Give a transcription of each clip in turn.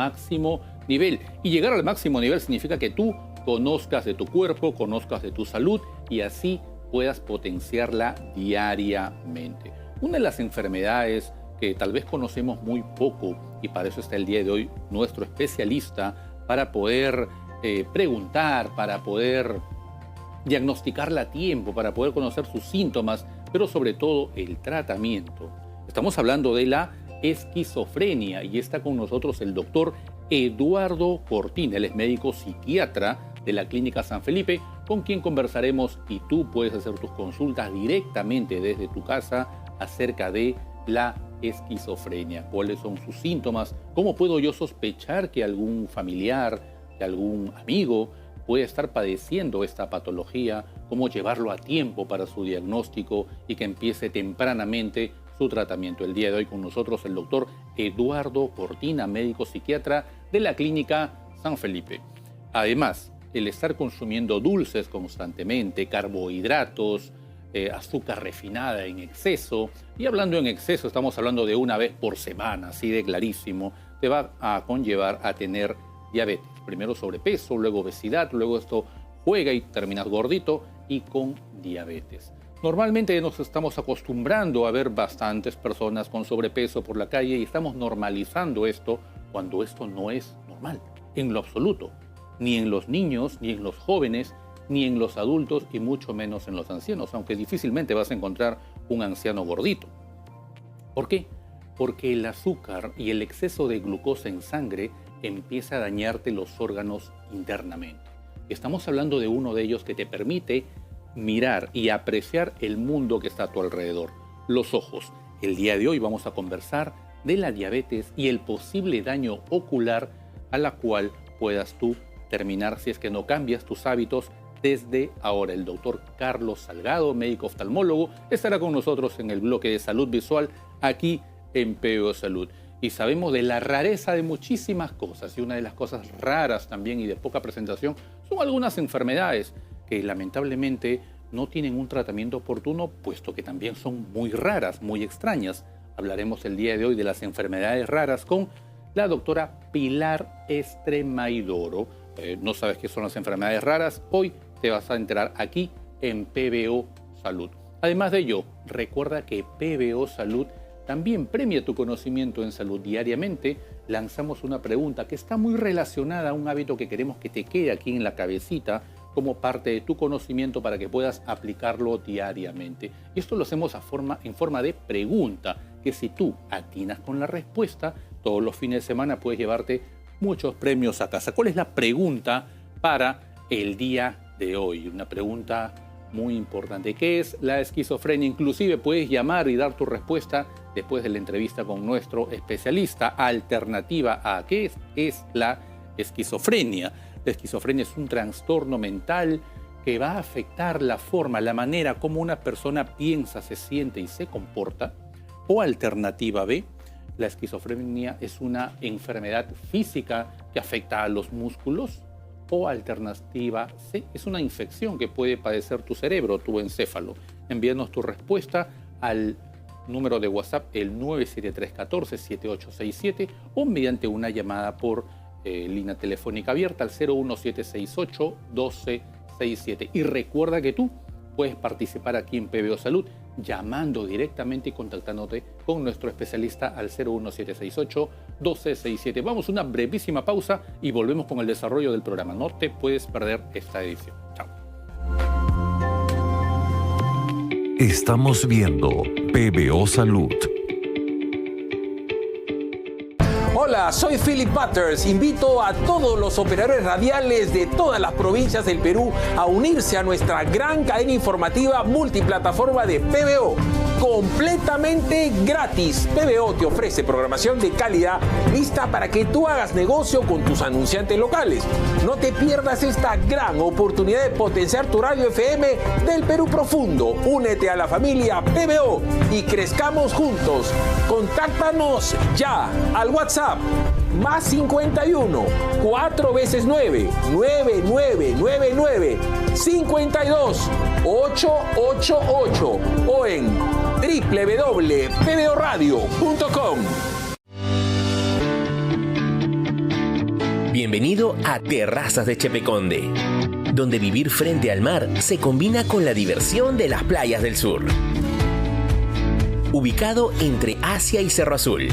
máximo nivel. Y llegar al máximo nivel significa que tú conozcas de tu cuerpo, conozcas de tu salud y así puedas potenciarla diariamente. Una de las enfermedades que tal vez conocemos muy poco, y para eso está el día de hoy nuestro especialista, para poder preguntar, para poder diagnosticarla a tiempo, para poder conocer sus síntomas, pero sobre todo el tratamiento. Estamos hablando de la esquizofrenia y está con nosotros el doctor Eduardo Cortina. Él es médico psiquiatra de la Clínica San Felipe, con quien conversaremos y tú puedes hacer tus consultas directamente desde tu casa acerca de la esquizofrenia. ¿Cuáles son sus síntomas? ¿Cómo puedo yo sospechar que algún familiar, que algún amigo puede estar padeciendo esta patología? ¿Cómo llevarlo a tiempo para su diagnóstico y que empiece tempranamente su tratamiento? El día de hoy con nosotros el doctor Eduardo Cortina, médico psiquiatra de la Clínica San Felipe. Además, el estar consumiendo dulces constantemente, carbohidratos, azúcar refinada en exceso, y hablando en exceso estamos hablando de una vez por semana, así de clarísimo, te va a conllevar a tener diabetes. Primero sobrepeso, luego obesidad, luego esto juega y terminas gordito y con diabetes. Normalmente nos estamos acostumbrando a ver bastantes personas con sobrepeso por la calle y estamos normalizando esto cuando esto no es normal, en lo absoluto. Ni en los niños, ni en los jóvenes, ni en los adultos y mucho menos en los ancianos, aunque difícilmente vas a encontrar un anciano gordito. ¿Por qué? Porque el azúcar y el exceso de glucosa en sangre empieza a dañarte los órganos internamente. Estamos hablando de uno de ellos que te permite mirar y apreciar el mundo que está a tu alrededor, los ojos. El día de hoy vamos a conversar de la diabetes y el posible daño ocular a la cual puedas tú terminar si es que no cambias tus hábitos desde ahora. El doctor Carlos Salgado, médico oftalmólogo, estará con nosotros en el bloque de salud visual aquí en PBO Salud. Y sabemos de la rareza de muchísimas cosas, y una de las cosas raras también y de poca presentación son algunas enfermedades que lamentablemente no tienen un tratamiento oportuno, puesto que también son muy raras, muy extrañas. Hablaremos el día de hoy de las enfermedades raras con la doctora Pilar Estremaidoro. ¿No sabes qué son las enfermedades raras? Hoy te vas a enterar aquí en PBO Salud. Además de ello, recuerda que PBO Salud también premia tu conocimiento en salud. Diariamente lanzamos una pregunta que está muy relacionada a un hábito que queremos que te quede aquí en la cabecita como parte de tu conocimiento para que puedas aplicarlo diariamente. Y esto lo hacemos en forma de pregunta, que si tú atinas con la respuesta, todos los fines de semana puedes llevarte muchos premios a casa. ¿Cuál es la pregunta para el día de hoy? Una pregunta muy importante. ¿Qué es la esquizofrenia? Inclusive puedes llamar y dar tu respuesta después de la entrevista con nuestro especialista. Alternativa a ¿qué es la esquizofrenia? La esquizofrenia es un trastorno mental que va a afectar la forma, la manera como una persona piensa, se siente y se comporta. O alternativa B, la esquizofrenia es una enfermedad física que afecta a los músculos. O alternativa C, es una infección que puede padecer tu cerebro, tu encéfalo. Envíanos tu respuesta al número de WhatsApp, el 97314-7867, o mediante una llamada por línea telefónica abierta al 01768-1267. Y recuerda que tú puedes participar aquí en PBO Salud llamando directamente y contactándote con nuestro especialista al 01768-1267. Vamos a una brevísima pausa y volvemos con el desarrollo del programa. No te puedes perder esta edición. Chao. Estamos viendo PBO Salud. Hola, soy Philip Butters. Invito a todos los operadores radiales de todas las provincias del Perú a unirse a nuestra gran cadena informativa multiplataforma de PBO. Completamente gratis. PBO te ofrece programación de calidad lista para que tú hagas negocio con tus anunciantes locales. No te pierdas esta gran oportunidad de potenciar tu radio FM del Perú profundo. Únete a la familia PBO y crezcamos juntos. Contáctanos ya al WhatsApp más 51 4 veces 9 9999 52 888 o en www.pboradio.com. Bienvenido a Terrazas de Chepeconde, donde vivir frente al mar se combina con la diversión de las playas del sur. Ubicado entre Asia y Cerro Azul,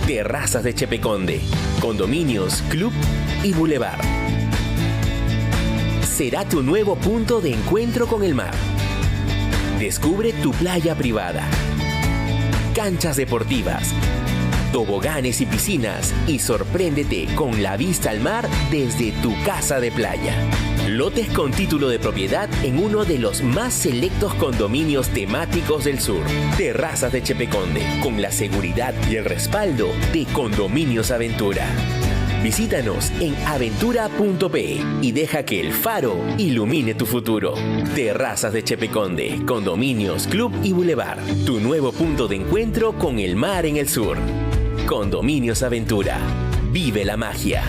Terrazas de Chepeconde, condominios, club y bulevar. Será tu nuevo punto de encuentro con el mar. Descubre tu playa privada, canchas deportivas, toboganes y piscinas, y sorpréndete con la vista al mar desde tu casa de playa. Lotes con título de propiedad en uno de los más selectos condominios temáticos del sur. Terrazas de Chepeconde, con la seguridad y el respaldo de Condominios Aventura. Visítanos en aventura.pe y deja que el faro ilumine tu futuro. Terrazas de Chepeconde, condominios, club y bulevar. Tu nuevo punto de encuentro con el mar en el sur. Condominios Aventura. Vive la magia.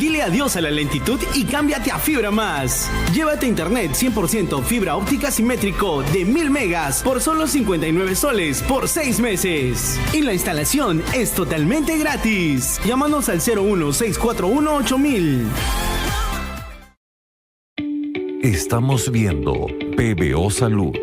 Dile adiós a la lentitud y cámbiate a Fibra Más. Llévate internet 100% fibra óptica simétrico de 1000 megas por solo 59 soles por 6 meses. Y la instalación es totalmente gratis. Llámanos al 01-641-8000. Estamos viendo PBO Salud.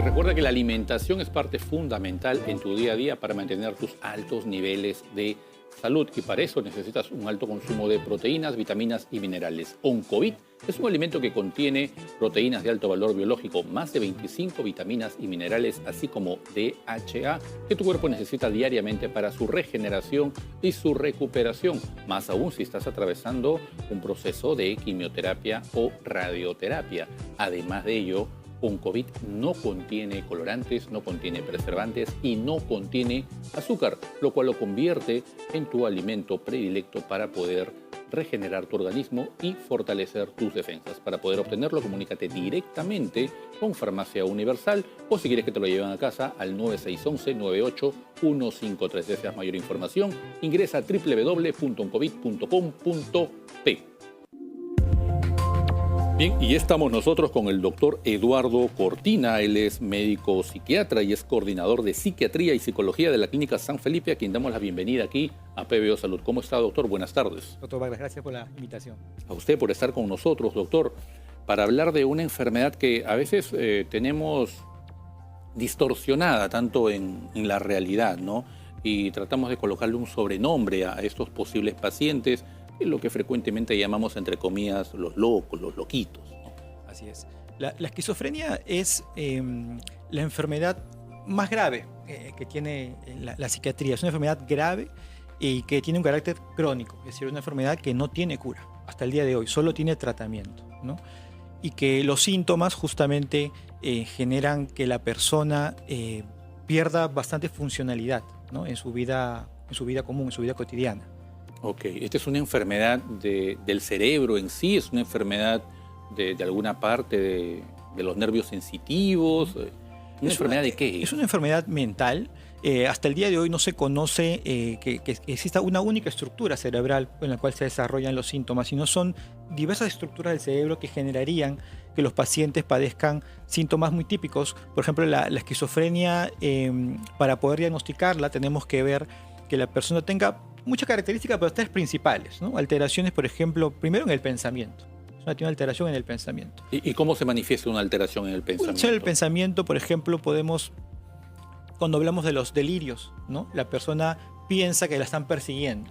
Recuerda que la alimentación es parte fundamental en tu día a día para mantener tus altos niveles de salud, y para eso necesitas un alto consumo de proteínas, vitaminas y minerales. Oncovit es un alimento que contiene proteínas de alto valor biológico, más de 25 vitaminas y minerales, así como DHA, que tu cuerpo necesita diariamente para su regeneración y su recuperación, más aún si estás atravesando un proceso de quimioterapia o radioterapia. Además de ello, Oncovit no contiene colorantes, no contiene preservantes y no contiene azúcar, lo cual lo convierte en tu alimento predilecto para poder regenerar tu organismo y fortalecer tus defensas. Para poder obtenerlo, comunícate directamente con Farmacia Universal, o si quieres que te lo lleven a casa, al 9611-98-153. Si deseas mayor información, ingresa a www.oncovit.com.p. Bien, y estamos nosotros con el doctor Eduardo Cortina. Él es médico psiquiatra y es coordinador de Psiquiatría y Psicología de la Clínica San Felipe, a quien damos la bienvenida aquí a PBO Salud. ¿Cómo está, doctor? Buenas tardes. Doctor Vargas, gracias por la invitación. A usted por estar con nosotros, doctor, para hablar de una enfermedad que a veces tenemos distorsionada tanto en la realidad, ¿no? Y tratamos de colocarle un sobrenombre a estos posibles pacientes, lo que frecuentemente llamamos, entre comillas, los locos, los loquitos, ¿no? Así es. La esquizofrenia es la enfermedad más grave que tiene la psiquiatría. Es una enfermedad grave y que tiene un carácter crónico, es decir, una enfermedad que no tiene cura hasta el día de hoy, solo tiene tratamiento, ¿no? Y que los síntomas justamente generan que la persona pierda bastante funcionalidad, ¿no? en su vida común, en su vida cotidiana. Ok, esta es una enfermedad del cerebro en sí, es una enfermedad de alguna parte de los nervios sensitivos. ¿Una enfermedad de qué? Es una enfermedad mental. Hasta el día de hoy no se conoce que exista una única estructura cerebral en la cual se desarrollan los síntomas, sino son diversas estructuras del cerebro que generarían que los pacientes padezcan síntomas muy típicos. Por ejemplo, la esquizofrenia, para poder diagnosticarla tenemos que ver que la persona tenga muchas características, pero tres principales, ¿no? Alteraciones, por ejemplo, primero en el pensamiento. Tiene una alteración en el pensamiento. ¿Y cómo se manifiesta una alteración en el pensamiento? En el pensamiento, por ejemplo, cuando hablamos de los delirios, ¿no? La persona piensa que la están persiguiendo.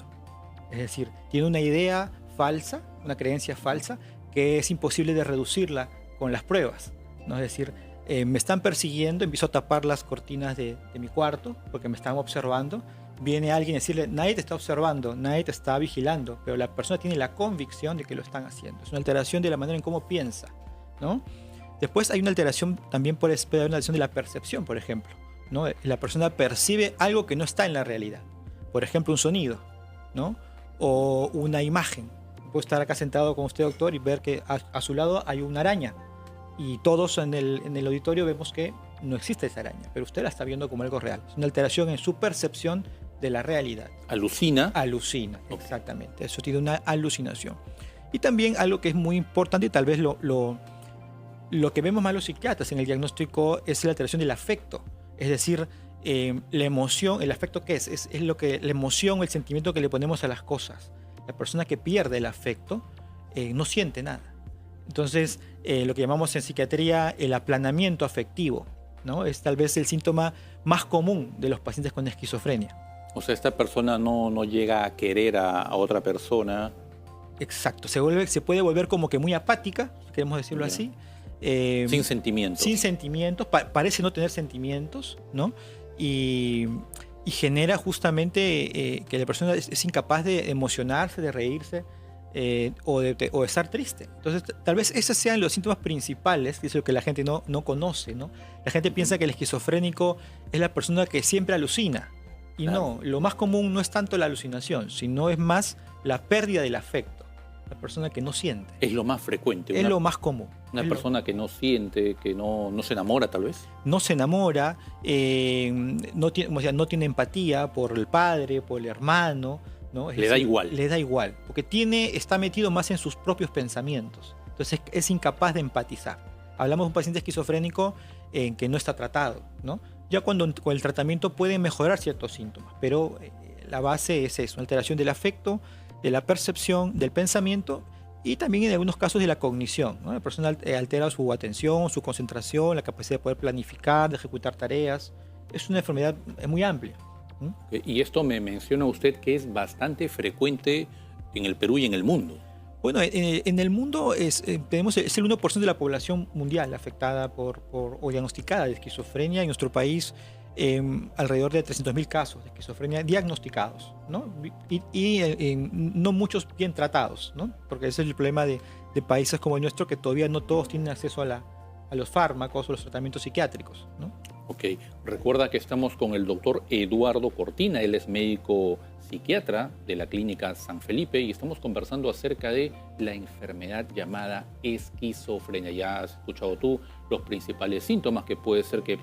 Es decir, tiene una idea falsa, una creencia falsa, que es imposible de reducirla con las pruebas, ¿no? Es decir, me están persiguiendo, empiezo a tapar las cortinas de mi cuarto porque me están observando. Viene alguien a decirle, nadie te está observando, nadie te está vigilando, pero la persona tiene la convicción de que lo están haciendo. Es una alteración de la manera en cómo piensa, ¿no? Después hay una alteración, también puede haber una alteración de la percepción, por ejemplo, ¿no? La persona percibe algo que no está en la realidad. Por ejemplo, un sonido, ¿no? O una imagen. Puedo estar acá sentado con usted, doctor, y ver que a su lado hay una araña. Y todos en el auditorio vemos que no existe esa araña, pero usted la está viendo como algo real. Es una alteración en su percepción de la realidad. Alucina. Alucina, exactamente. Eso tiene una alucinación. Y también algo que es muy importante, y tal vez lo que vemos más los psiquiatras en el diagnóstico, es la alteración del afecto. Es decir, la emoción, el afecto, ¿qué es? Es lo que, la emoción, el sentimiento que le ponemos a las cosas. La persona que pierde el afecto no siente nada. Entonces, lo que llamamos en psiquiatría el aplanamiento afectivo, ¿no? Es tal vez el síntoma más común de los pacientes con esquizofrenia. O sea, esta persona no llega a querer a otra persona. Exacto, se puede volver como que muy apática, queremos decirlo así. Sin sentimientos. Sin sentimientos, parece no tener sentimientos, ¿no? Y genera justamente que la persona es incapaz de emocionarse, de reírse o de estar triste. Entonces, tal vez esos sean los síntomas principales, que es lo que la gente no conoce, ¿no? La gente piensa que el esquizofrénico es la persona que siempre alucina. Y claro, no, lo más común no es tanto la alucinación, sino es más la pérdida del afecto. La persona que no siente. Es lo más frecuente. Es lo más común. Una persona que no siente, que no se enamora tal vez. No se enamora, no tiene empatía por el padre, por el hermano, ¿no? Le da igual. Le da igual, porque está metido más en sus propios pensamientos. Entonces es incapaz de empatizar. Hablamos de un paciente esquizofrénico que no está tratado, ¿no? Ya con el tratamiento pueden mejorar ciertos síntomas, pero la base es eso, una alteración del afecto, de la percepción, del pensamiento y también en algunos casos de la cognición, ¿no? La persona altera su atención, su concentración, la capacidad de poder planificar, de ejecutar tareas. Es una enfermedad muy amplia. Y esto me menciona usted que es bastante frecuente en el Perú y en el mundo. Bueno, en el mundo es el 1% de la población mundial afectada o diagnosticada de esquizofrenia. En nuestro país, alrededor de 300.000 casos de esquizofrenia diagnosticados, ¿no? Y no muchos bien tratados, ¿no? Porque ese es el problema de países como el nuestro, que todavía no todos tienen acceso a los fármacos o los tratamientos psiquiátricos, ¿no? Ok, recuerda que estamos con el doctor Eduardo Cortina, él es médico psiquiatra de la clínica San Felipe y estamos conversando acerca de la enfermedad llamada esquizofrenia. Ya has escuchado tú los principales síntomas, que puede ser que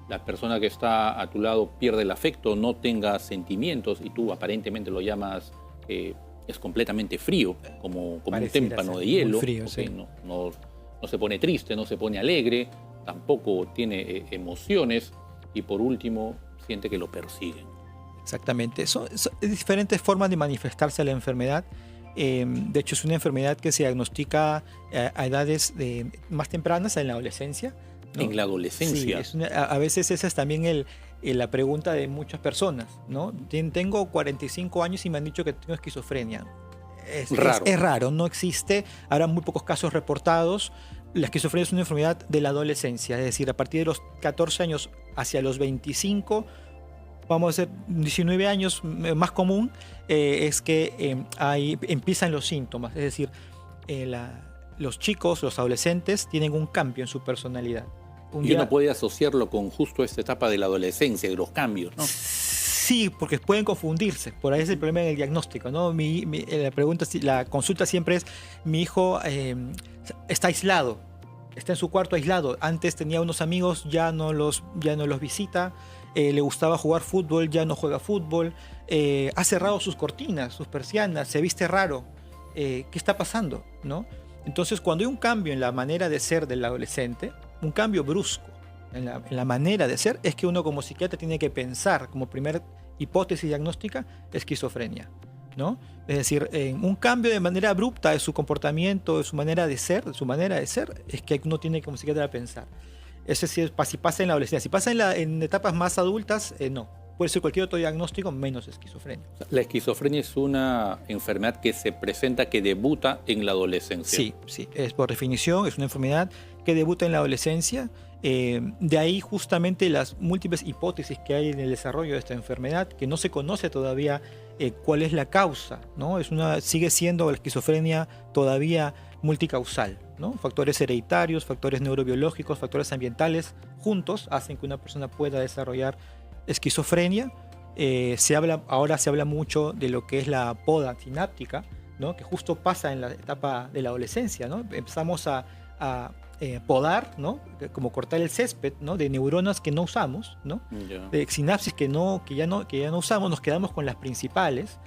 la persona que está a tu lado pierde el afecto, no tenga sentimientos y tú aparentemente lo llamas, es completamente frío, como un témpano de hielo. Frío, sí. No se pone triste, no se pone alegre, tampoco tiene emociones y por último siente que lo persiguen. Exactamente. Son diferentes formas de manifestarse la enfermedad. De hecho, es una enfermedad que se diagnostica a edades más tempranas, en la adolescencia, ¿no? En la adolescencia. Sí, a veces esa es también la pregunta de muchas personas, ¿no? Tengo 45 años y me han dicho que tengo esquizofrenia. Es raro, no existe. Habrá muy pocos casos reportados. La esquizofrenia es una enfermedad de la adolescencia, es decir, a partir de los 14 años hacia los 25, vamos a decir 19 años, más común, es que ahí empiezan los síntomas. Es decir, los chicos, los adolescentes, tienen un cambio en su personalidad. Uno puede asociarlo con justo esta etapa de la adolescencia, de los cambios, ¿no? Sí, porque pueden confundirse. Por ahí es el problema en el diagnóstico, ¿no? La consulta siempre es: mi hijo está aislado, está en su cuarto aislado. Antes tenía unos amigos, ya no los visita. Le gustaba jugar fútbol, ya no juega fútbol. Ha cerrado sus cortinas, sus persianas, se viste raro. ¿Qué está pasando, no? Entonces, cuando hay un cambio en la manera de ser del adolescente, un cambio brusco en la manera de ser, es que uno como psiquiatra tiene que pensar como primera hipótesis diagnóstica esquizofrenia, ¿no? Es decir, un cambio de manera abrupta de su comportamiento, de su manera de ser, es que uno tiene como psiquiatra pensar. Eso sí, si pasa en la adolescencia. Si pasa en etapas más adultas, no. puede ser cualquier otro diagnóstico menos esquizofrenia. La esquizofrenia es una enfermedad que se presenta, que debuta en la adolescencia. Sí, sí, es por definición, es una enfermedad que debuta en la adolescencia. De ahí justamente las múltiples hipótesis que hay en el desarrollo de esta enfermedad, que no se conoce todavía cuál es la causa, ¿no? Sigue siendo la esquizofrenia todavía multicausal, ¿no? Factores hereditarios, factores neurobiológicos, factores ambientales, juntos hacen que una persona pueda desarrollar esquizofrenia. Ahora se habla mucho de lo que es la poda sináptica, ¿no? Que justo pasa en la etapa de la adolescencia, ¿no? Empezamos a podar, ¿no? Como cortar el césped, ¿no? De neuronas que no usamos, ¿no? Ya. De sinapsis que ya no usamos, nos quedamos con las principales,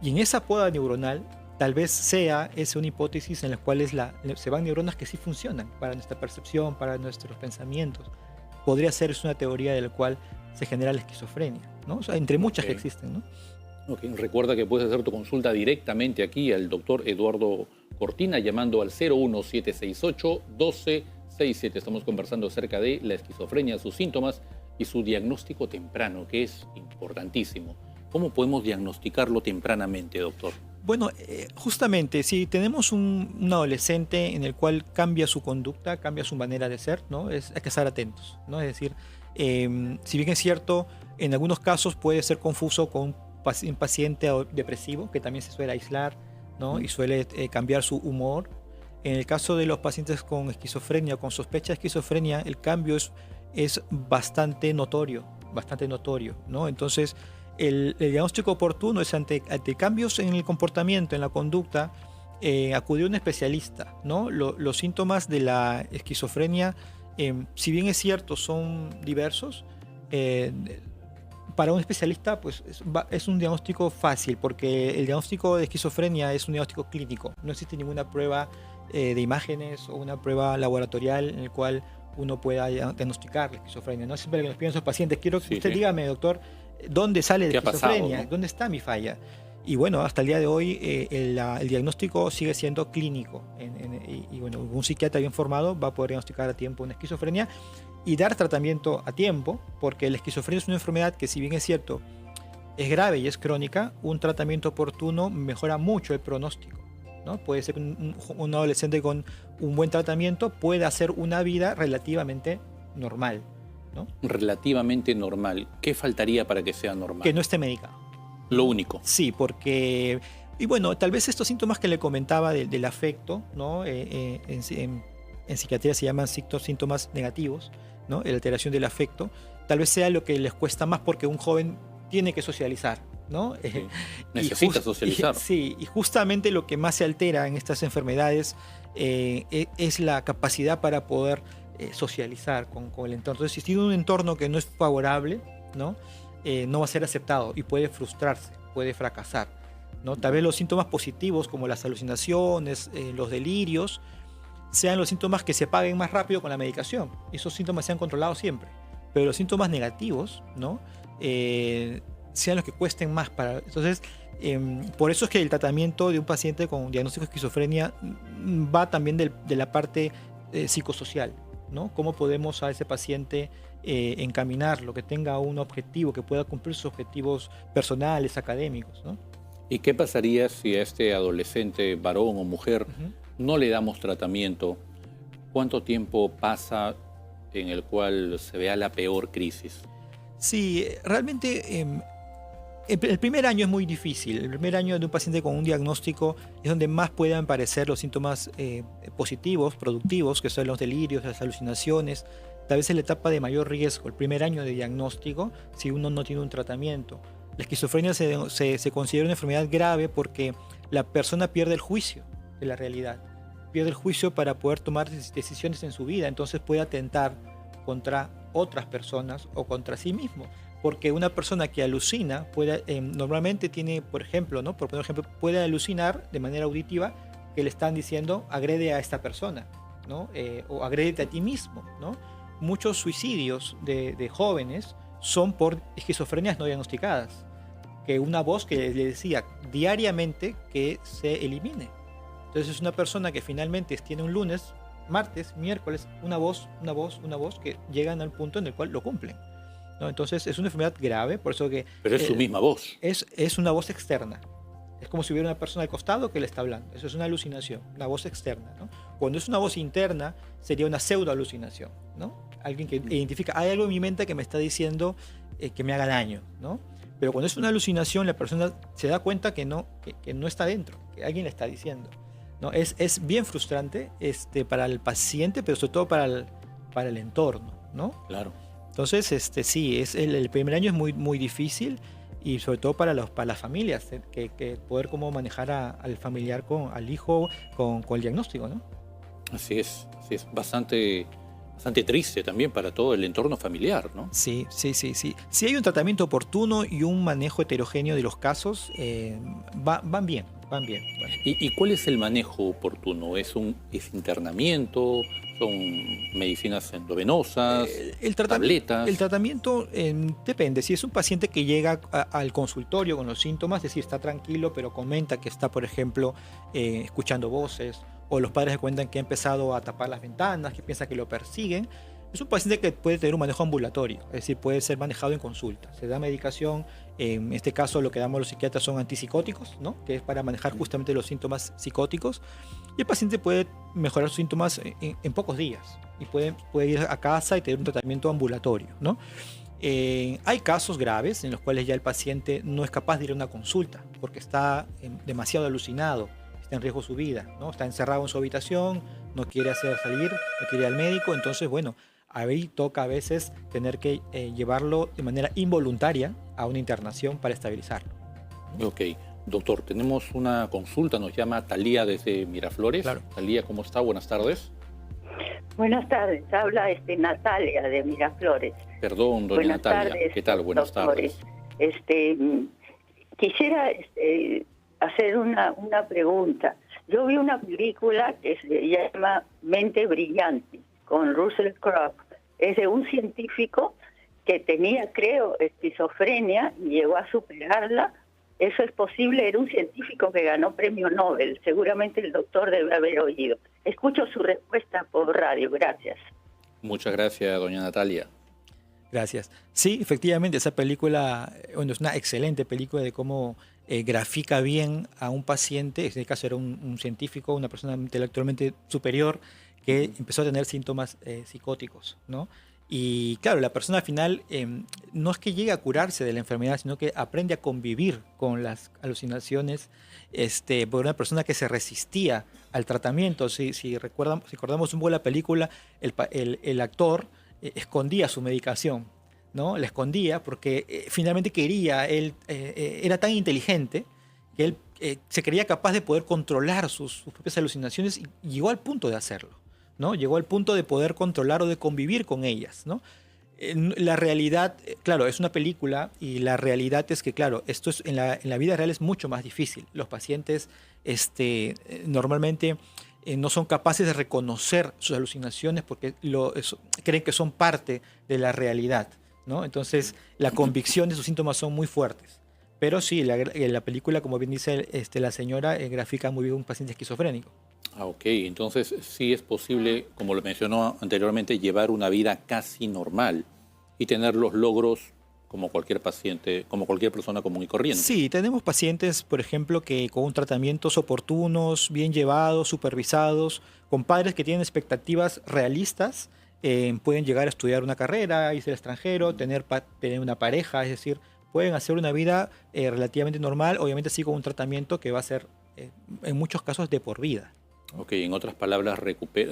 y en esa poda neuronal tal vez sea esa una hipótesis en la cual se van neuronas que sí funcionan para nuestra percepción, para nuestros pensamientos. Podría ser una teoría de la cual se genera la esquizofrenia, ¿no? O sea, entre muchas que existen, ¿no? Okay. Recuerda que puedes hacer tu consulta directamente aquí al doctor Eduardo Cortina llamando al 01768-1267. Estamos conversando acerca de la esquizofrenia, sus síntomas y su diagnóstico temprano, que es importantísimo. ¿Cómo podemos diagnosticarlo tempranamente, doctor? Bueno, justamente, si tenemos un adolescente en el cual cambia su conducta, cambia su manera de ser, ¿no? Hay que estar atentos, ¿no? Es decir, si bien es cierto, en algunos casos puede ser confuso con un paciente depresivo, que también se suele aislar, ¿no? Y suele cambiar su humor. En el caso de los pacientes con esquizofrenia, con sospecha de esquizofrenia, el cambio es bastante notorio, ¿no? Entonces, el diagnóstico oportuno es ante cambios en el comportamiento, en la conducta, acudir a un especialista, ¿no? Los síntomas de la esquizofrenia, si bien es cierto, son diversos, para un especialista pues es un diagnóstico fácil, porque el diagnóstico de esquizofrenia es un diagnóstico clínico. No existe ninguna prueba de imágenes o una prueba laboratorial en el cual uno pueda diagnosticar la esquizofrenia. No siempre que nos piden esos pacientes, quiero que usted dígame, doctor, ¿dónde sale la esquizofrenia? Pasado, ¿no? ¿Dónde está mi falla? Y bueno, hasta el día de hoy el diagnóstico sigue siendo clínico. Y bueno, un psiquiatra bien formado va a poder diagnosticar a tiempo una esquizofrenia y dar tratamiento a tiempo, porque la esquizofrenia es una enfermedad que, si bien es cierto, es grave y es crónica, un tratamiento oportuno mejora mucho el pronóstico, ¿no? Puede ser un adolescente con un buen tratamiento puede hacer una vida relativamente normal, ¿no? Relativamente normal. ¿Qué faltaría para que sea normal? Que no esté medicado. Lo único. Sí, porque... Y bueno, tal vez estos síntomas que le comentaba del afecto, ¿no? En psiquiatría se llaman síntomas negativos, ¿no? La alteración del afecto, tal vez sea lo que les cuesta más, porque un joven tiene que socializar, ¿no? Sí. Necesita socializar. Sí, y justamente lo que más se altera en estas enfermedades es la capacidad para poder socializar con el entorno. Entonces, si tiene un entorno que no es favorable, ¿no? No va a ser aceptado y puede frustrarse, puede fracasar, ¿no? Tal vez los síntomas positivos, como las alucinaciones, los delirios, sean los síntomas que se paguen más rápido con la medicación. Esos síntomas se han controlado siempre. Pero los síntomas negativos, ¿no? Sean los que cuesten más. Entonces, por eso es que el tratamiento de un paciente con diagnóstico de esquizofrenia va también de la parte psicosocial, ¿no? Cómo podemos a ese paciente encaminarlo, que tenga un objetivo, que pueda cumplir sus objetivos personales, académicos, ¿no? ¿Y qué pasaría si a este adolescente, varón o mujer, no le damos tratamiento? ¿Cuánto tiempo pasa en el cual se vea la peor crisis? Sí, realmente el primer año es muy difícil. El primer año de un paciente con un diagnóstico es donde más pueden aparecer los síntomas positivos, productivos, que son los delirios, las alucinaciones. Tal vez es la etapa de mayor riesgo, el primer año de diagnóstico, si uno no tiene un tratamiento. La esquizofrenia se considera una enfermedad grave porque la persona pierde el juicio de la realidad, pierde el juicio para poder tomar decisiones en su vida, entonces puede atentar contra otras personas o contra sí mismo, porque una persona que alucina normalmente tiene, por ejemplo, ¿no? Por ejemplo, puede alucinar de manera auditiva que le están diciendo agrede a esta persona, ¿no? O agrédete a ti mismo, ¿no? Muchos suicidios de jóvenes son por esquizofrenias no diagnosticadas, que una voz que le decía diariamente que se elimine. Entonces es una persona que finalmente tiene un lunes, martes, miércoles, una voz, que llegan al punto en el cual lo cumplen. ¿no? Entonces es una enfermedad grave, por eso que... Pero es su misma voz. Es una voz externa. Es como si hubiera una persona al costado que le está hablando. Eso es una alucinación, una voz externa, ¿no? Cuando es una voz interna, sería una pseudoalucinación, ¿no? Alguien que identifica, hay algo en mi mente que me está diciendo que me haga daño, ¿no? Pero cuando es una alucinación, la persona se da cuenta que no está dentro, que alguien le está diciendo, ¿no? Es bien frustrante para el paciente, pero sobre todo para el entorno, ¿no? Claro. Entonces, sí, el primer año es muy, muy difícil, y sobre todo para las familias, que poder cómo manejar al familiar, al hijo con el diagnóstico, ¿no? Así es bastante triste también para todo el entorno familiar, ¿no? Sí. Si hay un tratamiento oportuno y un manejo heterogéneo de los casos, van bien. ¿Y cuál es el manejo oportuno? ¿Es internamiento? ¿Son medicinas endovenosas? ¿Tabletas? El tratamiento depende. Si es un paciente que llega al consultorio con los síntomas, es decir, está tranquilo, pero comenta que está, por ejemplo, escuchando voces, o los padres le cuentan que ha empezado a tapar las ventanas, que piensa que lo persiguen, es un paciente que puede tener un manejo ambulatorio, es decir, puede ser manejado en consulta. Se da medicación, en este caso lo que damos los psiquiatras son antipsicóticos, ¿no? Que es para manejar justamente los síntomas psicóticos, y el paciente puede mejorar sus síntomas en pocos días, y puede ir a casa y tener un tratamiento ambulatorio, ¿no? Hay casos graves en los cuales ya el paciente no es capaz de ir a una consulta, porque está demasiado alucinado, está en riesgo su vida, ¿no? Está encerrado en su habitación, no quiere salir, no quiere ir al médico, entonces, bueno, ahí toca a veces tener que llevarlo de manera involuntaria a una internación para estabilizarlo. Ok. Doctor, tenemos una consulta, nos llama Talía desde Miraflores. Claro. Talía, ¿cómo está? Buenas tardes. Buenas tardes, habla Natalia de Miraflores. Perdón, doña Buenas Natalia. Tardes, ¿Qué tal? Buenas doctores. tardes. Quisiera hacer una pregunta. Yo vi una película que se llama Mente Brillante, con Russell Crowe. Es de un científico que tenía, creo, esquizofrenia y llegó a superarla. Eso es posible, era un científico que ganó premio Nobel. Seguramente el doctor debe haber oído. Escucho su respuesta por radio, gracias. Muchas gracias, doña Natalia. Gracias. Sí, efectivamente, esa película, bueno, es una excelente película de cómo grafica bien a un paciente, en este caso era un científico, una persona intelectualmente superior, que empezó a tener síntomas psicóticos, ¿no? Y claro, la persona al final no es que llegue a curarse de la enfermedad, sino que aprende a convivir con las alucinaciones por una persona que se resistía al tratamiento. Si recordamos un poco la película, el actor escondía su medicación, ¿no? La escondía porque finalmente era tan inteligente que él se creía capaz de poder controlar sus propias alucinaciones y llegó al punto de hacerlo, ¿no? Llegó al punto de poder controlar o de convivir con ellas, ¿no? La realidad, claro, es una película y la realidad es que, claro, esto en la vida real es mucho más difícil. Los pacientes normalmente no son capaces de reconocer sus alucinaciones porque creen que son parte de la realidad, ¿no? Entonces, la convicción de sus síntomas son muy fuertes. Pero sí, la película, como bien dice la señora, grafica muy bien un paciente esquizofrénico. Ok, entonces sí es posible, como lo mencionó anteriormente, llevar una vida casi normal y tener los logros como cualquier paciente, como cualquier persona común y corriente. Sí, tenemos pacientes, por ejemplo, que con tratamientos oportunos, bien llevados, supervisados, con padres que tienen expectativas realistas, pueden llegar a estudiar una carrera, irse al extranjero, tener una pareja, es decir, pueden hacer una vida relativamente normal, obviamente sí con un tratamiento que va a ser, en muchos casos, de por vida. Ok, en otras palabras,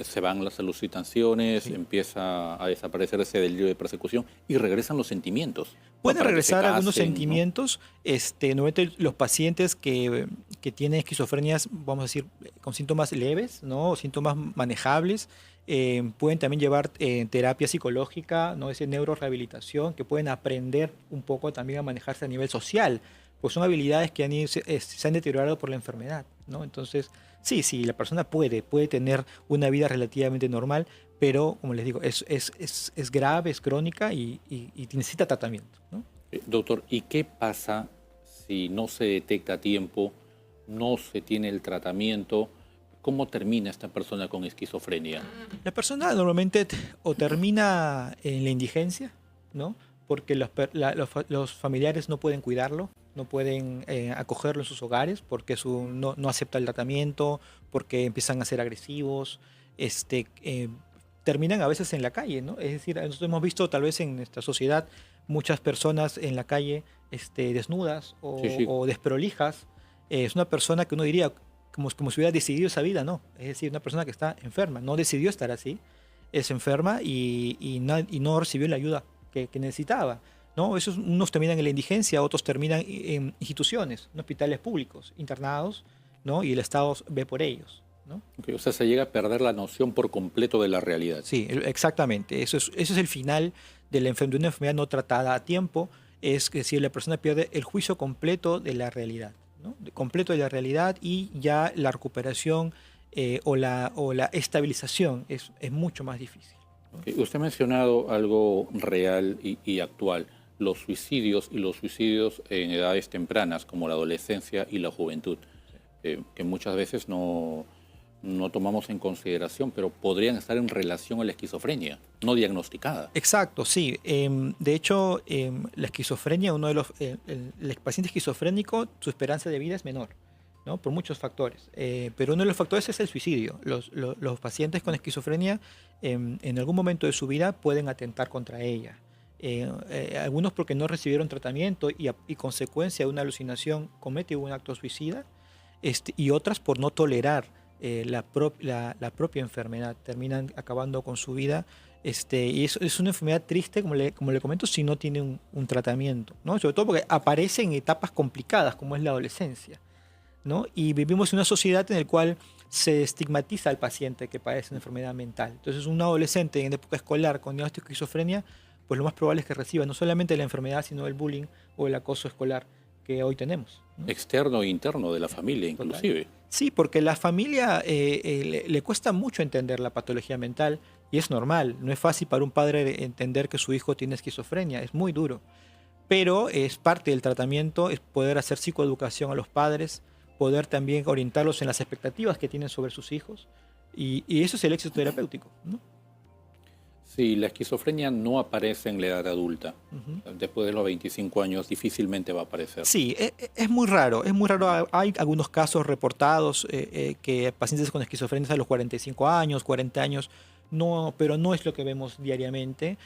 se van las alucinaciones, sí, empieza a desaparecer ese delirio de persecución y regresan los sentimientos. Pueden regresar algunos sentimientos, ¿no? Normalmente los pacientes que tienen esquizofrenias, vamos a decir, con síntomas leves, ¿no? Síntomas manejables, pueden también llevar terapia psicológica, ¿no? Ese neurorehabilitación, que pueden aprender un poco también a manejarse a nivel social, pues son habilidades que se han deteriorado por la enfermedad, ¿no? Entonces, sí, la persona puede tener una vida relativamente normal, pero, como les digo, es grave, es crónica y necesita tratamiento, ¿no? Doctor, ¿y qué pasa si no se detecta a tiempo, no se tiene el tratamiento? ¿Cómo termina esta persona con esquizofrenia? La persona normalmente o termina en la indigencia, ¿no? porque los familiares no pueden cuidarlo, no pueden acogerlo en sus hogares, porque no acepta el tratamiento, porque empiezan a ser agresivos, terminan a veces en la calle, ¿no? Es decir, nosotros hemos visto tal vez en nuestra sociedad muchas personas en la calle desnudas o desprolijas. Es una persona que uno diría como si hubiera decidido esa vida, no. Es decir, una persona que está enferma, no decidió estar así, es enferma y no recibió la ayuda que necesitaba, ¿no? Unos terminan en la indigencia, otros terminan en instituciones, en hospitales públicos, internados, ¿no? Y el Estado ve por ellos, ¿no? Okay, o sea, se llega a perder la noción por completo de la realidad. Sí, exactamente. Eso es el final de una enfermedad no tratada a tiempo, es decir, la persona pierde el juicio completo de la realidad, ¿no? Completo de la realidad, y ya la recuperación o la estabilización es mucho más difícil. Okay. Usted ha mencionado algo real y actual, los suicidios en edades tempranas, como la adolescencia y la juventud, que muchas veces no tomamos en consideración, pero podrían estar en relación a la esquizofrenia, no diagnosticada. Exacto, sí. De hecho, la esquizofrenia, el paciente esquizofrénico, su esperanza de vida es menor, ¿no? Por muchos factores. Pero uno de los factores es el suicidio. Los pacientes con esquizofrenia en algún momento de su vida pueden atentar contra ella. Algunos porque no recibieron tratamiento y consecuencia de una alucinación cometen un acto suicida, y otras por no tolerar la propia enfermedad, terminan acabando con su vida. Y es una enfermedad triste, como le comento, si no tiene un tratamiento, ¿no? Sobre todo porque aparece en etapas complicadas como es la adolescencia, ¿no? Y vivimos en una sociedad en la cual se estigmatiza al paciente que padece una enfermedad mental. Entonces, un adolescente en época escolar con diagnóstico de esquizofrenia, pues lo más probable es que reciba no solamente la enfermedad, sino el bullying o el acoso escolar que hoy tenemos, ¿no? Externo e interno de la familia, inclusive. Sí, porque la familia le cuesta mucho entender la patología mental, y es normal. No es fácil para un padre entender que su hijo tiene esquizofrenia, es muy duro. Pero es parte del tratamiento, es poder hacer psicoeducación a los padres, poder también orientarlos en las expectativas que tienen sobre sus hijos, y eso es el éxito terapéutico, ¿no? Sí, la esquizofrenia no aparece en la edad adulta. Después de los 25 años difícilmente va a aparecer. Sí, es muy raro, es muy raro. Hay algunos casos reportados que pacientes con esquizofrenia a los 45 años, 40 años, no, pero no es lo que vemos diariamente.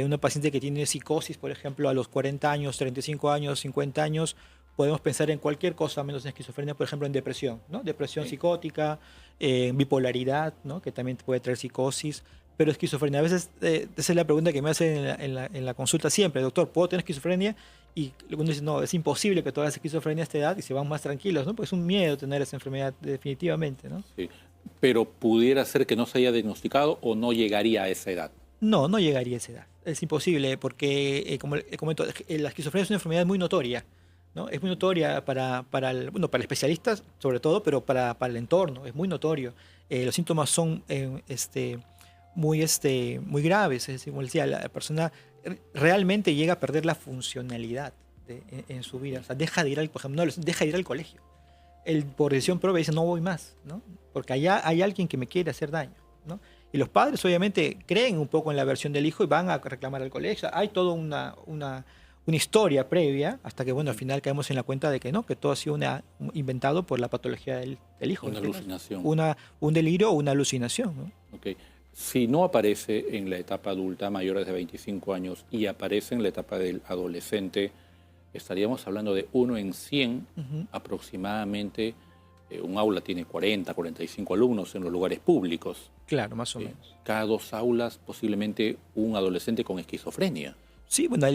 Una paciente que tiene psicosis, por ejemplo, a los 40 años, 35 años, 50 años, podemos pensar en cualquier cosa menos en esquizofrenia, por ejemplo, en depresión, ¿no? Depresión psicótica, bipolaridad, ¿no? Que también puede traer psicosis. Pero esquizofrenia, a veces esa es la pregunta que me hacen en la consulta siempre: doctor, ¿puedo tener esquizofrenia? Y uno dice, no, es imposible que tengas esquizofrenia a esta edad, y se van más tranquilos, ¿no? Pues es un miedo tener esa enfermedad definitivamente, ¿no? Sí. Pero pudiera ser que no se haya diagnosticado o no llegaría a esa edad. No llegaría a esa edad. Es imposible porque, como comento, la esquizofrenia es una enfermedad muy notoria, ¿no? Es muy notoria para especialistas sobre todo, pero para el entorno es muy notorio. Los síntomas son muy graves. Es decir, como decía, la persona realmente llega a perder la funcionalidad en su vida. O sea, deja de ir al colegio. Él, por decisión propia, dice, no voy más, ¿no? Porque allá hay alguien que me quiere hacer daño, ¿no? Y los padres obviamente creen un poco en la versión del hijo y van a reclamar al colegio. Hay toda una historia previa hasta que, bueno, al final caemos en la cuenta de que no, que todo ha sido inventado por la patología del hijo. Una alucinación. Un delirio o una alucinación, ¿no? Okay. Si no aparece en la etapa adulta, mayores de 25 años, y aparece en la etapa del adolescente, estaríamos hablando de 1 en 100 aproximadamente. Un aula tiene 40, 45 alumnos en los lugares públicos. Claro, más o menos. Cada 2 aulas posiblemente un adolescente con esquizofrenia. Sí, bueno,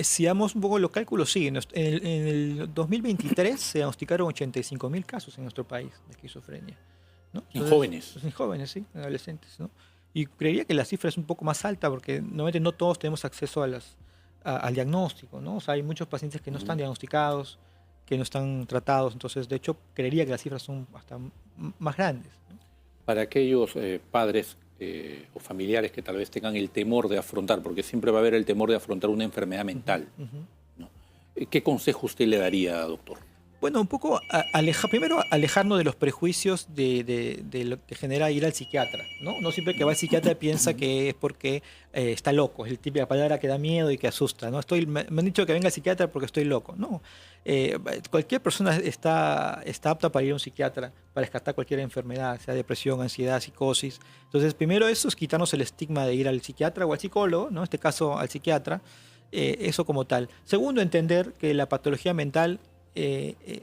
si damos un poco los cálculos, sí. En el 2023 se diagnosticaron 85.000 casos en nuestro país de esquizofrenia, ¿no? Entonces, en jóvenes. En jóvenes, sí, en adolescentes, ¿no? Y creería que la cifra es un poco más alta porque normalmente no todos tenemos acceso al diagnóstico, ¿no? O sea, hay muchos pacientes que no están diagnosticados, que no están tratados. Entonces, de hecho, creería que las cifras son hasta más grandes, ¿no? Para aquellos padres o familiares que tal vez tengan el temor de afrontar, porque siempre va a haber el temor de afrontar una enfermedad mental, ¿no? ¿Qué consejo usted le daría, doctor? Bueno, un poco primero alejarnos de los prejuicios de lo que genera ir al psiquiatra, ¿no? No siempre que va al psiquiatra piensa que es porque está loco, es la típica palabra que da miedo y que asusta, ¿no? Me han dicho que venga al psiquiatra porque estoy loco, no. Cualquier persona está apta para ir a un psiquiatra, para descartar cualquier enfermedad, sea depresión, ansiedad, psicosis. Entonces, primero eso es quitarnos el estigma de ir al psiquiatra o al psicólogo, ¿no? En este caso al psiquiatra, eso como tal. Segundo, entender que la patología mental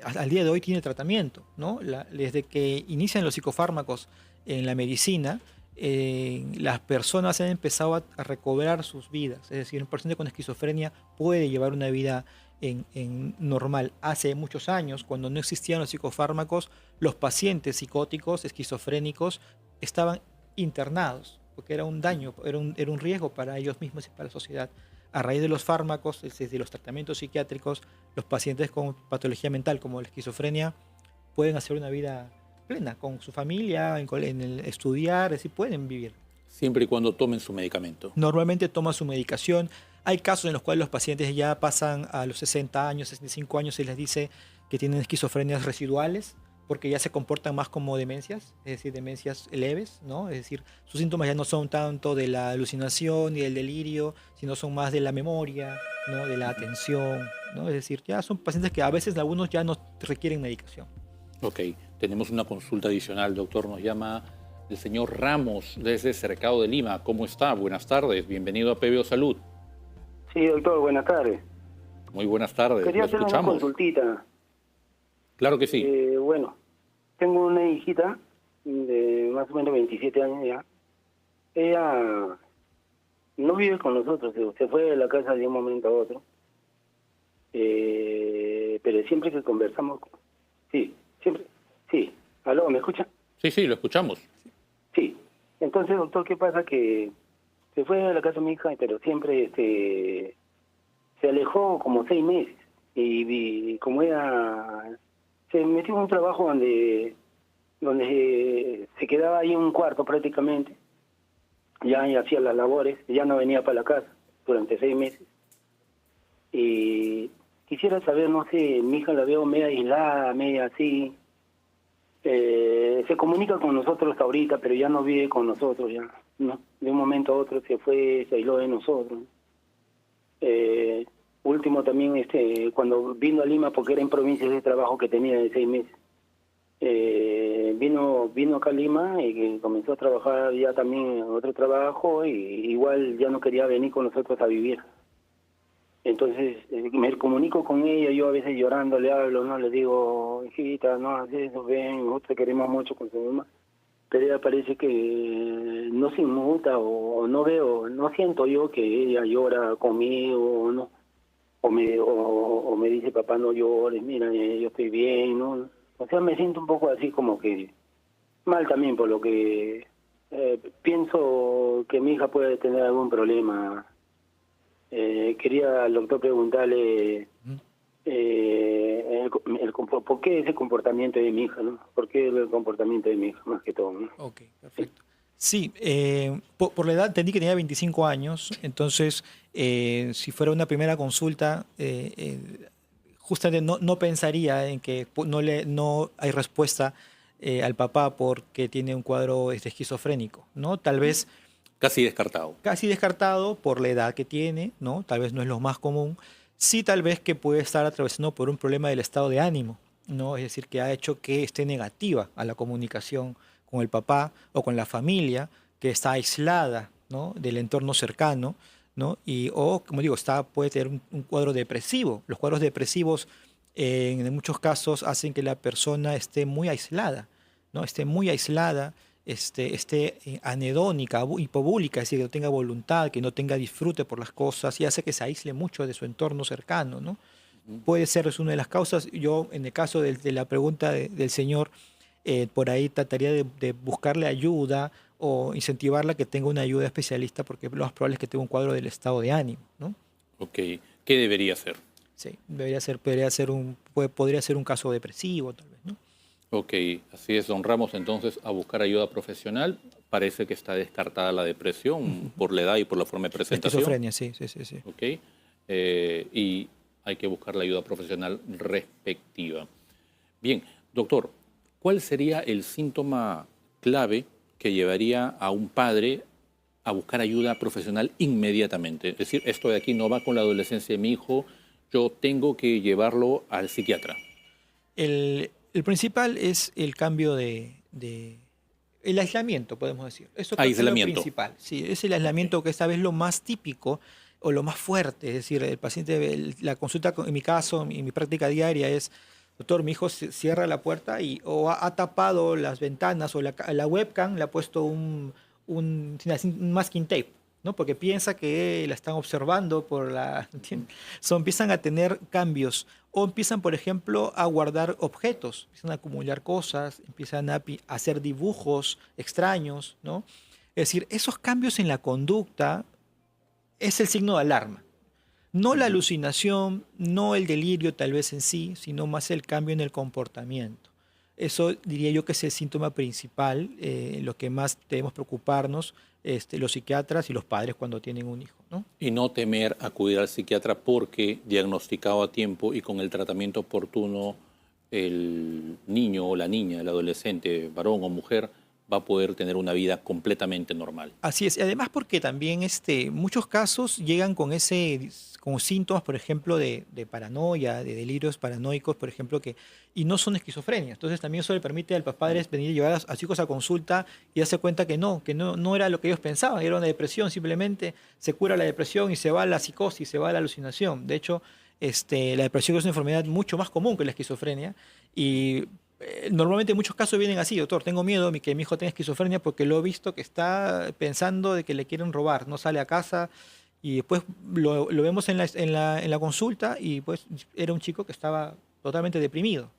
al día de hoy tiene tratamiento, ¿no? Desde que inician los psicofármacos en la medicina, las personas han empezado a recobrar sus vidas. Es decir, un paciente con esquizofrenia puede llevar una vida en normal. Hace muchos años, cuando no existían los psicofármacos, los pacientes psicóticos, esquizofrénicos, estaban internados, porque era un daño, era un riesgo para ellos mismos y para la sociedad. A raíz de los fármacos, de los tratamientos psiquiátricos, los pacientes con patología mental como la esquizofrenia pueden hacer una vida plena con su familia, en el estudiar, es decir, pueden vivir. Siempre y cuando tomen su medicamento. Normalmente toman su medicación. Hay casos en los cuales los pacientes ya pasan a los 60 años, 65 años y les dice que tienen esquizofrenias residuales, porque ya se comportan más como demencias, es decir, demencias leves, ¿no? Es decir, sus síntomas ya no son tanto de la alucinación y del delirio, sino son más de la memoria, ¿no? De la atención, ¿no? Es decir, ya son pacientes que a veces algunos ya no requieren medicación. Ok, tenemos una consulta adicional, doctor. Nos llama el señor Ramos desde Cercado de Lima. ¿Cómo está? Buenas tardes, bienvenido a PBO Salud. Sí, doctor, buenas tardes. Muy buenas tardes, Quería lo hacer escuchamos. una consultita. Claro que sí. Bueno, tengo una hijita de más o menos 27 años ya. Ella no vive con nosotros, se fue de la casa de un momento a otro. Pero siempre que conversamos... Sí, siempre... Sí, ¿aló, me escucha? Sí, lo escuchamos. Sí. Entonces, doctor, ¿qué pasa? Que se fue de la casa de mi hija, pero siempre se alejó como 6 meses. Y como ella... Se metió en un trabajo donde se quedaba ahí en un cuarto prácticamente. Ya hacía las labores, ya no venía para la casa durante 6 meses. Y quisiera saber, no sé, mi hija la veo media aislada, media así. Se comunica con nosotros hasta ahorita, pero ya no vive con nosotros ya, ¿no? De un momento a otro se fue, se aisló de nosotros. Último también, cuando vino a Lima, porque era en provincias de trabajo que tenía de 6 meses, vino acá a Lima y comenzó a trabajar ya también en otro trabajo y igual ya no quería venir con nosotros a vivir. Entonces me comunico con ella, yo a veces llorando le hablo, no le digo, hijita, no haces eso, ven, nosotros queremos mucho con su mamá. Pero ella parece que no se inmuta o no veo, no siento yo que ella llora conmigo o no. O me dice, papá, no llores, mira, yo estoy bien, ¿no? O sea, me siento un poco así como que mal también, por lo que pienso que mi hija puede tener algún problema. Quería al doctor preguntarle por qué ese comportamiento de mi hija, ¿no? ¿Por qué el comportamiento de mi hija, más que todo, ¿no? Ok, perfecto. Sí, por la edad entendí que tenía 25 años, entonces si fuera una primera consulta, justamente no pensaría en que no hay respuesta al papá porque tiene un cuadro esquizofrénico, ¿no? Tal vez... Casi descartado. Casi descartado por la edad que tiene, ¿no? Tal vez no es lo más común. Sí, tal vez que puede estar atravesando por un problema del estado de ánimo, ¿no? Es decir, que ha hecho que esté negativa a la comunicación con el papá o con la familia, que está aislada, ¿no? Del entorno cercano, ¿no? O, como digo, puede tener un cuadro depresivo. Los cuadros depresivos en muchos casos hacen que la persona esté muy aislada, ¿no? Esté muy aislada, esté anedónica, hipobúlica, es decir, que no tenga voluntad, que no tenga disfrute por las cosas y hace que se aísle mucho de su entorno cercano, ¿no? Puede ser, es una de las causas. Yo, en el caso de la pregunta del señor, por ahí trataría de buscarle ayuda o incentivarla a que tenga una ayuda especialista porque lo más probable es que tenga un cuadro del estado de ánimo, ¿no? Ok, ¿qué debería hacer? Sí, podría ser un caso depresivo tal vez, ¿no? Ok, así es, don Ramos, entonces a buscar ayuda profesional. Parece que está descartada la depresión por la edad y por la forma de presentación. Esquizofrenia, sí. Ok, y hay que buscar la ayuda profesional respectiva. Bien, doctor, ¿cuál sería el síntoma clave que llevaría a un padre a buscar ayuda profesional inmediatamente? Es decir, esto de aquí no va con la adolescencia de mi hijo, yo tengo que llevarlo al psiquiatra. El principal es el cambio el aislamiento, podemos decir. Eso es lo principal. Sí, es el aislamiento que esta vez lo más típico o lo más fuerte. Es decir, el paciente, la consulta, en mi caso, en mi práctica diaria es: doctor, mi hijo cierra la puerta o ha tapado las ventanas o la webcam, le ha puesto un masking tape, ¿no? Porque piensa que la están observando empiezan a tener cambios o empiezan, por ejemplo, a guardar objetos, empiezan a acumular cosas, empiezan a hacer dibujos extraños, ¿no? Es decir, esos cambios en la conducta es el signo de alarma. No la alucinación, no el delirio tal vez en sí, sino más el cambio en el comportamiento. Eso diría yo que es el síntoma principal, lo que más debemos preocuparnos los psiquiatras y los padres cuando tienen un hijo, ¿no? Y no temer acudir al psiquiatra porque diagnosticado a tiempo y con el tratamiento oportuno, el niño o la niña, el adolescente, varón o mujer, va a poder tener una vida completamente normal. Así es. Además porque también muchos casos llegan con síntomas, por ejemplo, de paranoia, de delirios paranoicos, por ejemplo, y no son esquizofrenia. Entonces también eso le permite a los padres venir a llevar a sus hijos a consulta y darse cuenta que no era lo que ellos pensaban, era una depresión, simplemente se cura la depresión y se va a la psicosis, se va a la alucinación. De hecho, la depresión es una enfermedad mucho más común que la esquizofrenia y normalmente en muchos casos vienen así: doctor, tengo miedo que mi hijo tenga esquizofrenia porque lo he visto que está pensando de que le quieren robar, no sale a casa y después lo vemos en la consulta y pues era un chico que estaba totalmente deprimido,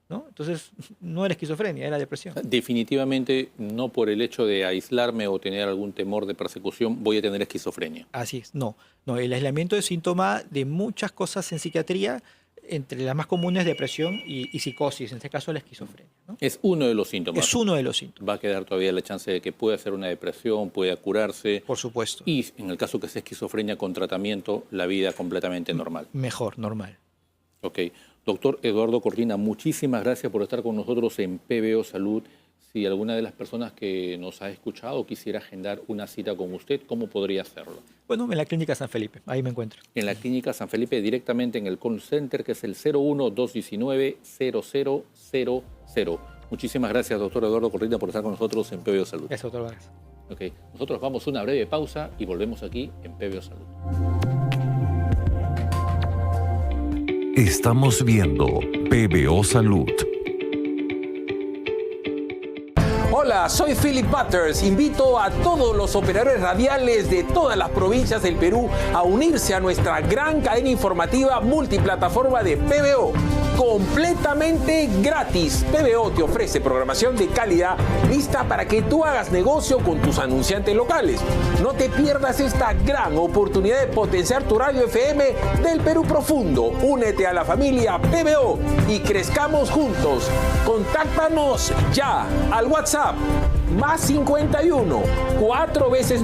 ¿no? Entonces no era esquizofrenia, era depresión. Definitivamente no por el hecho de aislarme o tener algún temor de persecución voy a tener esquizofrenia. Así es, no, el aislamiento es síntoma de muchas cosas en psiquiatría, entre las más comunes depresión y psicosis, en este caso la esquizofrenia, ¿no? Es uno de los síntomas. Es uno de los síntomas. Va a quedar todavía la chance de que pueda ser una depresión, pueda curarse. Por supuesto. Y en el caso que sea esquizofrenia con tratamiento, la vida completamente normal. Mejor, normal. Ok. Doctor Eduardo Cortina, muchísimas gracias por estar con nosotros en PBO Salud. Si alguna de las personas que nos ha escuchado quisiera agendar una cita con usted, ¿cómo podría hacerlo? Bueno, en la Clínica San Felipe, ahí me encuentro. En la Clínica San Felipe, directamente en el call center, que es el 01-219-0000. Muchísimas gracias, doctor Eduardo Cortina, por estar con nosotros en PBO Salud. Gracias, doctor Vargas. Ok, nosotros vamos a una breve pausa y volvemos aquí en PBO Salud. Estamos viendo PBO Salud. Hola, soy Philip Butters. Invito a todos los operadores radiales de todas las provincias del Perú a unirse a nuestra gran cadena informativa multiplataforma de PBO. Completamente gratis. PBO te ofrece programación de calidad lista para que tú hagas negocio con tus anunciantes locales. No te pierdas esta gran oportunidad de potenciar tu radio FM del Perú profundo. Únete a la familia PBO y crezcamos juntos. Contáctanos ya al WhatsApp +51 4 veces